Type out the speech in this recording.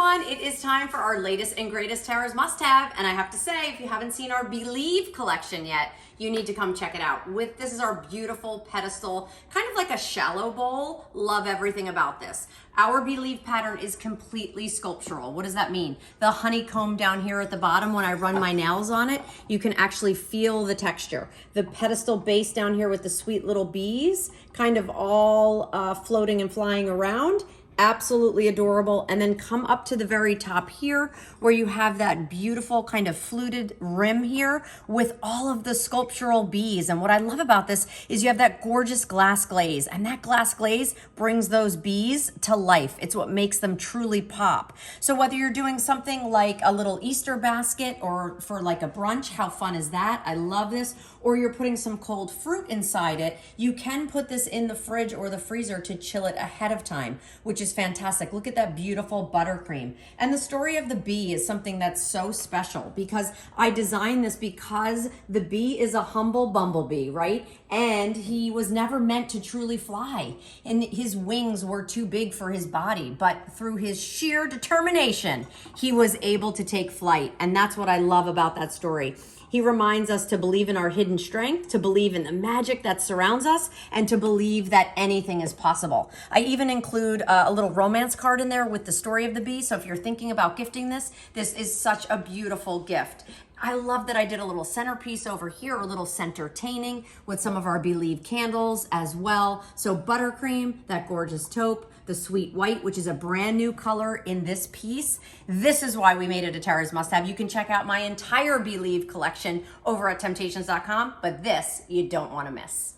everyone, it is time for our latest and greatest Tara's must-have, and I have to say, if you haven't seen our Bee-lieve collection yet, you need to come check it out. This is our beautiful pedestal, kind of like a shallow bowl. Love everything about this. Our Bee-lieve pattern is completely sculptural. What does that mean? The honeycomb down here at the bottom, when I run my nails on it, you can actually feel the texture. The pedestal base down here with the sweet little bees, kind of all floating and flying around. Absolutely adorable. And then come up to the very top here where you have that beautiful kind of fluted rim here with all of the sculptural bees. And what I love about this is you have that gorgeous glass glaze, and that glass glaze brings those bees to life. It's what makes them truly pop. So whether you're doing something like a little Easter basket or for like a brunch, how fun is that? I love this. Or you're putting some cold fruit inside it, you can put this in the fridge or the freezer to chill it ahead of time, which is fantastic. Look at that beautiful buttercream. And the story of the bee is something that's so special because I designed this because the bee is a humble bumblebee, right? And he was never meant to truly fly. And his wings were too big for his body, but through his sheer determination, he was able to take flight. And that's what I love about that story. He reminds us to believe in our hidden strength, to believe in the magic that surrounds us, and to believe that anything is possible. I even include a little romance card in there with the story of the bee. So if you're thinking about gifting this, this is such a beautiful gift. I love that I did a little centerpiece over here, a little centertaining with some of our Bee-lieve candles as well. So buttercream, that gorgeous taupe, the sweet white, which is a brand new color in this piece. This is why we made it a Tara's must-have. You can check out my entire Bee-lieve collection over at temp-tations.com, but this you don't want to miss.